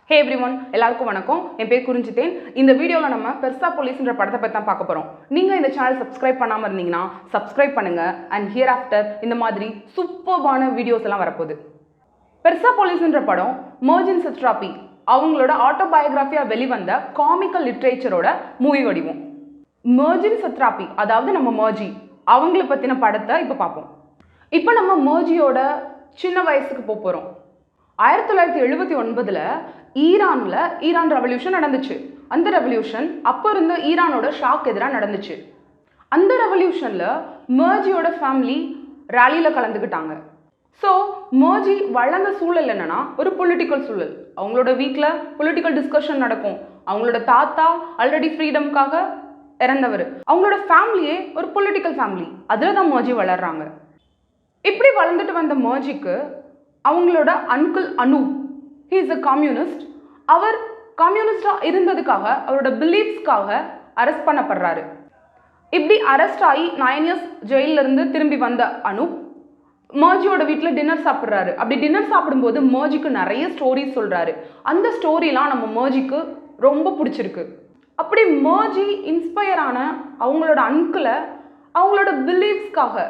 Hey everyone, எல்லாருக்கும் வணக்கம். என் பேர் குறிஞ்சித்தேன். இந்த வீடியோல நம்ம பெர்சாபோலிஸ்ன்ற படத்தை பத்தி தான் பார்க்க போறோம். நீங்க இந்த சேனல் சப்ஸ்கிரைப் பண்ணாம இருந்தீங்கன்னா சப்ஸ்கிரைப் பண்ணுங்க and hereafter இந்த மாதிரி சூப்பர்பான வீடியோஸ் எல்லாம் வரப்போகுது. பெர்சாபோலிஸ்ன்ற படம் மர்ஜின் சத்ராபி அவங்களோட ஆட்டோபயோகிராஃபியா வெளிவந்த காமிக்கல் லிட்ரேச்சரோட மூவி வடிவம். மர்ஜின் சத்ராபி அதாவது நம்ம மர்ஜி அவங்கள பத்தின படத்தை இப்போ பார்ப்போம். இப்போ நம்ம மர்ஜியோட சின்ன வயசுக்கு போகிறோம். 1979 ஈரான் ரெவல்யூஷன் நடந்துச்சு. அந்த ரெவல்யூஷன் அப்போ இருந்த ஈரானோட ஷாக்கு எதிராக நடந்துச்சு. அந்த ரெவல்யூஷனில் மர்ஜியோட ஃபேமிலி ரேலியில் கலந்துக்கிட்டாங்க. ஸோ மர்ஜி வளர்ந்த சூழல் என்னன்னா ஒரு பொலிட்டிக்கல் சூழல். அவங்களோட வீட்டில் பொலிட்டிக்கல் டிஸ்கஷன் நடக்கும். அவங்களோட தாத்தா ஆல்ரெடி ஃப்ரீடம்காக இறந்தவர். அவங்களோட ஃபேமிலியே ஒரு பொலிட்டிக்கல் ஃபேமிலி. அதில் தான் மர்ஜி வளர்றாங்க. இப்படி வளர்ந்துட்டு வந்த மர்ஜிக்கு அவங்களோட uncle Anu, he is a communist. அவர் கம்யூனிஸ்டாக இருந்ததுக்காக அவரோட பிலீஃப்ஸ்க்காக அரெஸ்ட் பண்ணப்படுறாரு. இப்படி அரெஸ்ட் ஆகி 9 இயர்ஸ் ஜெயிலிருந்து திரும்பி வந்த அனு மர்ஜியோட வீட்டில் டின்னர் சாப்பிட்றாரு. அப்படி டின்னர் சாப்பிடும்போது மர்ஜிக்கு நிறைய ஸ்டோரிஸ் சொல்கிறாரு. அந்த ஸ்டோரிலாம் நம்ம மர்ஜிக்கு ரொம்ப பிடிச்சிருக்கு. அப்படி மர்ஜி இன்ஸ்பயர் ஆன அவங்களோட அங்கிளை அவங்களோட பிலீஃப்ஸ்க்காக,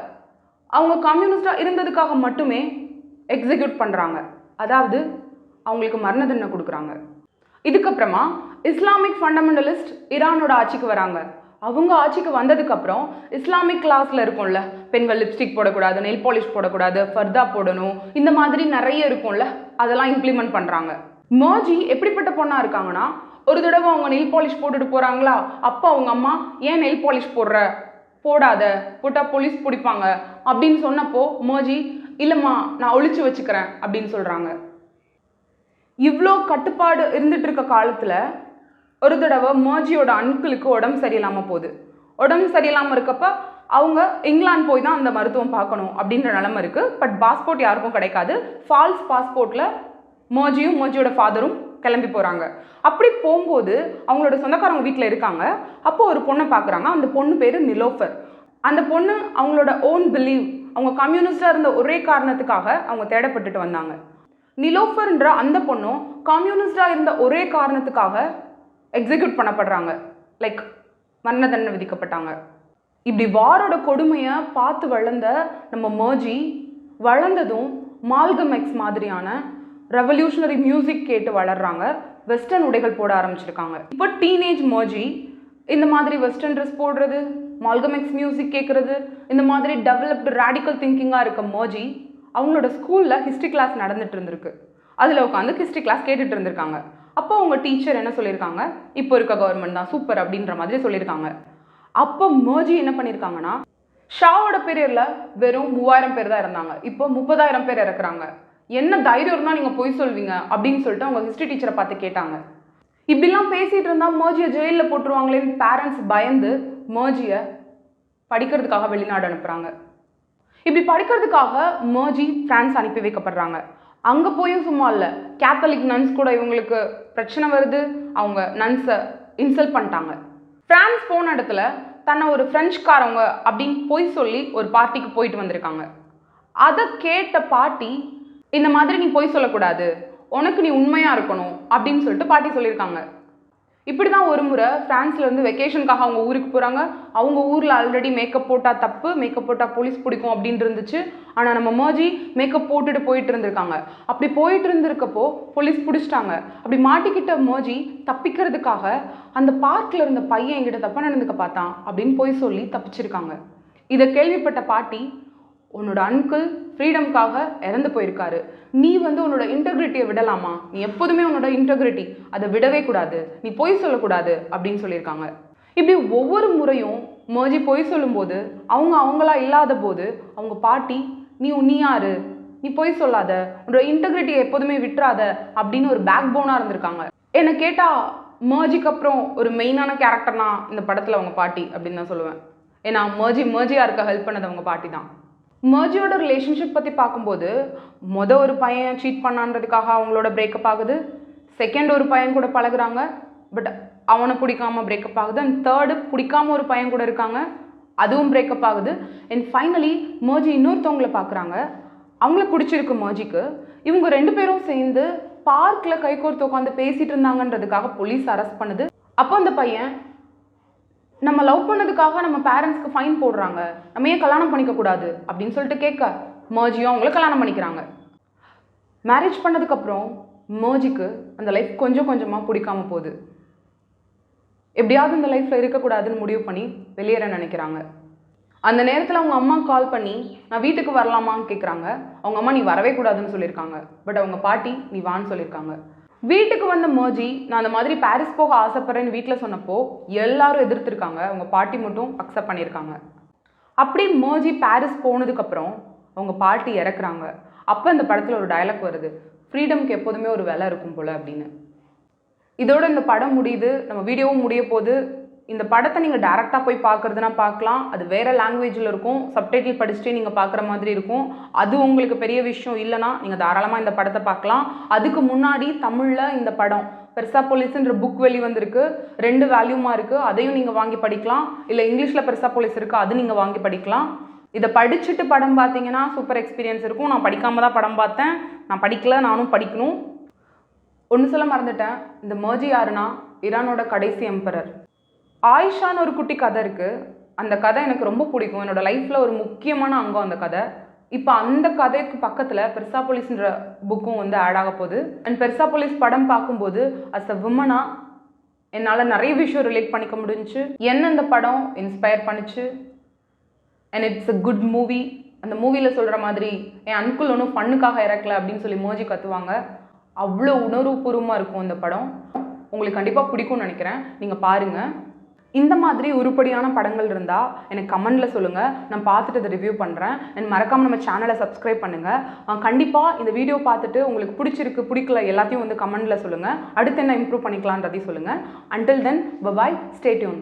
அவங்க கம்யூனிஸ்டாக இருந்ததுக்காக மட்டுமே எக்ஸிக்யூட் பண்ணுறாங்க. அதாவது அவங்களுக்கு மரண தண்டனை கொடுக்குறாங்க. இதுக்கப்புறமா இஸ்லாமிக் ஃபண்டமெண்டலிஸ்ட் ஈரானோட ஆட்சிக்கு வராங்க. அவங்க ஆட்சிக்கு வந்ததுக்கப்புறம் இஸ்லாமிக் கிளாஸில் இருக்கும்ல, பெண்கள் லிப்ஸ்டிக் போடக்கூடாது, நெயில் பாலிஷ் போடக்கூடாது, ஃபர்தா போடணும், இந்த மாதிரி நிறைய இருக்கும்ல, அதெல்லாம் இம்ப்ளிமெண்ட் பண்ணுறாங்க. மர்ஜி எப்படிப்பட்ட பொண்ணாக இருக்காங்கன்னா, ஒரு தடவை அவங்க நெயில் பாலிஷ் போட்டுட்டு போகிறாங்களா, அப்போ அவங்க அம்மா ஏன் நெயில் பாலிஷ் போடாத, போட்டால் போலீஸ் பிடிப்பாங்க அப்படின்னு சொன்னப்போ மர்ஜி இல்லைம்மா நான் ஒழிச்சு வச்சுக்கிறேன் அப்படின்னு சொல்கிறாங்க. இவ்வளோ கட்டுப்பாடு இருந்துட்டு இருக்க காலத்தில் ஒரு தடவை மர்ஜியோட அங்கிளுக்கு உடம்பு சரியில்லாமல் போகுது. உடம்பு சரியில்லாமல் இருக்கப்ப அவங்க இங்கிலாந்து போய் தான் அந்த மருத்துவம் பார்க்கணும் அப்படின்ற நிலைமை இருக்குது. பட் பாஸ்போர்ட் யாருக்கும் கிடைக்காது. ஃபால்ஸ் பாஸ்போர்ட்டில் மர்ஜியும் மர்ஜியோட ஃபாதரும் கிளம்பி போகிறாங்க. அப்படி போகும்போது அவங்களோட சொந்தக்காரங்க வீட்டில் இருக்காங்க. அப்போது ஒரு பொண்ணை பார்க்குறாங்க. அந்த பொண்ணு பேர் நிலோஃபர். அந்த பொண்ணு அவங்களோட ஓன் பிலீவ், அவங்க கம்யூனிஸ்டாக இருந்த ஒரே காரணத்துக்காக அவங்க தேடப்பட்டுட்டு வந்தாங்க. நிலோஃபர்ன்ற அந்த பொண்ணும் கம்யூனிஸ்டாக இருந்த ஒரே காரணத்துக்காக எக்ஸிக்யூட் பண்ணப்படுறாங்க. லைக் மரண தண்டனை விதிக்கப்பட்டாங்க. இப்படி வாரோட கொடுமையை பார்த்து வளர்ந்த நம்ம மர்ஜி வளர்ந்ததும் மால்கம் எக்ஸ் மாதிரியான ரெவல்யூஷனரி மியூசிக் கேட்டு வளர்றாங்க. வெஸ்டர்ன் உடைகள் போட ஆரம்பிச்சிருக்காங்க. இப்போ டீனேஜ் மர்ஜி இந்த மாதிரி வெஸ்டர்ன் ட்ரெஸ் போடுறது, மால்கம் எக்ஸ் மியூசிக் கேட்குறது, இந்த மாதிரி டெவலப்டு ரேடிக்கல் திங்கிங்காக இருக்க மர்ஜி அவங்களோட ஸ்கூலில் ஹிஸ்ட்ரி கிளாஸ் நடந்துட்டு இருந்திருக்கு. அதில் உட்காந்து ஹிஸ்ட்ரி கிளாஸ் கேட்டுட்டு இருந்திருக்காங்க. அப்போ அவங்க டீச்சர் என்ன சொல்லியிருக்காங்க, இப்போ இருக்க கவர்மெண்ட் தான் சூப்பர் அப்படின்ற மாதிரி சொல்லியிருக்காங்க. அப்போ மர்ஜி என்ன பண்ணியிருக்காங்கன்னா, ஷாவோட பீரியடில் வெறும் 3000 பேர் தான் இருந்தாங்க, இப்போ 30,000 பேர் இறக்குறாங்க. என்ன தைரியம் இருந்தால் நீங்கள் பொய் சொல்வீங்க அப்படின்னு சொல்லிட்டு அவங்க ஹிஸ்ட்ரி டீச்சரை பார்த்து கேட்டாங்க. இப்படிலாம் பேசிகிட்டு இருந்தால் மர்ஜியை ஜெயிலில் போட்டுருவாங்களேன்னு பேரண்ட்ஸ் பயந்து மர்ஜியை படிக்கிறதுக்காக வெளிநாடு அனுப்புகிறாங்க. இப்படி படிக்கிறதுக்காக மர்ஜி பிரான்ஸ் அனுப்பி வைக்கப்படுறாங்க. அங்கே போயும் சும்மா இல்லை, கேத்தலிக் நன்ஸ் கூட இவங்களுக்கு பிரச்சனை வருது. அவங்க நன்ஸை இன்சல்ட் பண்ணிட்டாங்க. பிரான்ஸ் போன இடத்துல தன்னை ஒரு ஃப்ரெஞ்சுக்காரவங்க அப்படின்னு பொய் சொல்லி ஒரு பார்ட்டிக்கு போயிட்டு வந்திருக்காங்க. அதை கேட்ட பாட்டி, இந்த மாதிரி நீ பொய் சொல்லக்கூடாது, உனக்கு நீ உண்மையாக இருக்கணும் அப்படின்னு சொல்லிட்டு பாட்டி சொல்லியிருக்காங்க. இப்படி தான் ஒரு முறை ஃப்ரான்ஸ்லேருந்து வெக்கேஷனுக்காக அவங்க ஊருக்கு போகிறாங்க. அவங்க ஊரில் ஆல்ரெடி மேக்கப் போட்டால் தப்பு, மேக்கப் போட்டால் போலீஸ் பிடிக்கும் அப்படின்னு இருந்துச்சு. ஆனால் நம்ம மர்ஜி மேக்கப் போட்டுட்டு போயிட்டு இருந்திருக்காங்க. அப்படி போயிட்டு இருந்திருக்கப்போ போலீஸ் பிடிச்சிட்டாங்க. அப்படி மாட்டிக்கிட்ட மர்ஜி தப்பிக்கிறதுக்காக அந்த பார்க்கில் இருந்த பையன் என்கிட்ட தப்பாக நடந்துக்க பார்த்தான் அப்படின்னு போய் சொல்லி தப்பிச்சிருக்காங்க. இதை கேள்விப்பட்ட பாட்டி, உன்னோட அங்கிள் ஃப்ரீடம்காக இறந்து போயிருக்காரு, நீ உன்னோட இன்டெகிரிட்டியை விடலாமா? நீ எப்போதுமே உன்னோட இன்டெகிரிட்டி அதை விடவே கூடாது, நீ பொய் சொல்லக்கூடாது அப்படின்னு சொல்லியிருக்காங்க. இப்படி ஒவ்வொரு முறையும் மர்ஜி பொய் சொல்லும்போது அவங்களா இல்லாத போது அவங்க பாட்டி, நீ யாரு, நீ பொய் சொல்லாத, உன்னோட இன்டெகிரிட்டியை எப்போதுமே விட்டுறாத அப்படின்னு ஒரு பேக் போனாக இருந்திருக்காங்க. என்னை கேட்டால் மர்ஜிக்கு அப்புறம் ஒரு மெயினான கேரக்டர்னா இந்த படத்தில் அவங்க பாட்டி அப்படின்னு தான் சொல்லுவேன். ஏன்னா மர்ஜியாக இருக்க ஹெல்ப் பண்ணது அவங்க பாட்டி தான். மர்ஜியோட ரிலேஷன்ஷிப் பற்றி பார்க்கும்போது ஒரு பையன் சீட் பண்ணான்றதுக்காக அவங்களோட பிரேக்கப் ஆகுது. செகண்ட் ஒரு பையன் கூட பழகுறாங்க, பட் அவனை பிடிக்காம பிரேக்கப் ஆகுது. அண்ட் தேர்டு பிடிக்காம ஒரு பையன் கூட இருக்காங்க, அதுவும் பிரேக்கப் ஆகுது. அண்ட் ஃபைனலி மர்ஜி இன்னொருத்தவங்களை பார்க்குறாங்க. அவங்கள பிடிச்சிருக்கு மர்ஜிக்கு. இவங்க 2 பேரும் சேர்ந்து பார்க்கில் கை கோர்த்து உட்காந்து பேசிகிட்டு இருந்தாங்கன்றதுக்காக போலீஸ் அரெஸ்ட் பண்ணுது. அப்போ அந்த பையன் நம்ம லவ் பண்ணதுக்காக நம்ம பேரண்ட்ஸ்க்கு ஃபைன் போடுறாங்க, நம்ம ஏன் கல்யாணம் பண்ணிக்கக்கூடாது அப்படின்னு சொல்லிட்டு கேட்க மர்ஜியும் அவங்கள கல்யாணம் பண்ணிக்கிறாங்க. மேரேஜ் பண்ணதுக்கப்புறம் மர்ஜிக்கு அந்த லைஃப் கொஞ்சம் கொஞ்சமாக பிடிக்காம போகுது. எப்படியாவது இந்த லைஃப்பில் இருக்கக்கூடாதுன்னு முடிவு பண்ணி வெளியேற நினைக்கிறாங்க. அந்த நேரத்தில் அவங்க அம்மா கால் பண்ணி நான் வீட்டுக்கு வரலாமான்னு கேட்குறாங்க. அவங்க அம்மா நீ வரவே கூடாதுன்னு சொல்லியிருக்காங்க. பட் அவங்க பாட்டி நீ வான்னு சொல்லியிருக்காங்க. வீட்டுக்கு வந்த மர்ஜி நான் அந்த மாதிரி பாரிஸ் போக ஆசைப்படுறேன்னு வீட்டில் சொன்னப்போ எல்லாரும் எதிர்த்துருக்காங்க. அவங்க பாட்டி மட்டும் அக்செப்ட் பண்ணியிருக்காங்க. அப்படி மர்ஜி பாரிஸ் போனதுக்கப்புறம் அவங்க பாட்டி இறக்குறாங்க. அப்போ இந்த படத்தில் ஒரு டயலாக் வருது, ஃப்ரீடம்க்கு எப்போதுமே ஒரு விலை இருக்கும் போல் அப்படின்னு. இதோட இந்த படம் முடியுது, நம்ம வீடியோவும் முடிய போகுது. இந்த படத்தை நீங்கள் டேரெக்டாக போய் பார்க்குறதுனா பார்க்கலாம். அது வேறு லாங்குவேஜில் இருக்கும், சப்டைட்டில் படிச்சுட்டே நீங்கள் பார்க்குற மாதிரி இருக்கும். அது உங்களுக்கு பெரிய விஷயம் இல்லைனா நீங்கள் தாராளமாக இந்த படத்தை பார்க்கலாம். அதுக்கு முன்னாடி தமிழில் இந்த படம் பெர்சாபோலிஸ்ன்ற புக் வெளிவந்திருக்கு, 2 வால்யூமாக இருக்குது. அதையும் நீங்கள் வாங்கி படிக்கலாம். இல்லை இங்கிலீஷில் பெர்சாபோலிஸ் இருக்குது, அது நீங்கள் வாங்கி படிக்கலாம். இதை படிச்சுட்டு படம் பார்த்தீங்கன்னா சூப்பர் எக்ஸ்பீரியன்ஸ் இருக்கும். நான் படிக்காமல் தான் படம் பார்த்தேன், நான் படிக்கல, நானும் படிக்கணும். ஒன்று சொல்ல மறந்துட்டேன், இந்த மர்ஜி யாருன்னா ஈரானோட கடைசி எம்பரர். ஆயிஷான்னு ஒரு குட்டி கதை இருக்குது. அந்த கதை எனக்கு ரொம்ப பிடிக்கும். என்னோடய லைஃப்பில் ஒரு முக்கியமான அங்கம் அந்த கதை. இப்போ அந்த கதைக்கு பக்கத்தில் பெர்சாபோலிஸ்ன்ற புக்கும் வந்து ஆட் ஆக போகுது. அண்ட் பெர்சாபோலிஸ் படம் பார்க்கும்போது அஸ் அ விமனாக என்னால் நிறைய விஷயம் ரிலேட் பண்ணிக்க முடிஞ்சிச்சு. என்ன இந்த படம் இன்ஸ்பயர் பண்ணிச்சு. And it's a good movie. அந்த மூவியில் சொல்கிற மாதிரி என் அன்குள் ஒன்றும் ஃபண்ணுக்காக இறக்கல அப்படின்னு சொல்லி மர்ஜி கத்துவாங்க. அவ்வளோ உணர்வுபூர்வமாக இருக்கும் அந்த படம். உங்களுக்கு கண்டிப்பாக பிடிக்கும்னு நினைக்கிறேன், நீங்கள் பாருங்கள். இந்த மாதிரி உருப்படியான படங்கள் இருந்தால் எனக்கு கமெண்டில் சொல்லுங்கள், நான் பார்த்துட்டு அதை ரிவ்யூ பண்ணுறேன். அண்ட் மறக்காமல் நம்ம சேனலை சப்ஸ்கிரைப் பண்ணுங்கள். கண்டிப்பாக இந்த வீடியோ பார்த்துட்டு உங்களுக்கு பிடிச்சிருக்கு பிடிக்கல எல்லாத்தையும் வந்து கமெண்டில் சொல்லுங்கள். அடுத்து என்ன இம்ப்ரூவ் பண்ணிக்கலான்றதையும் சொல்லுங்கள். Until then bye bye, stay tune.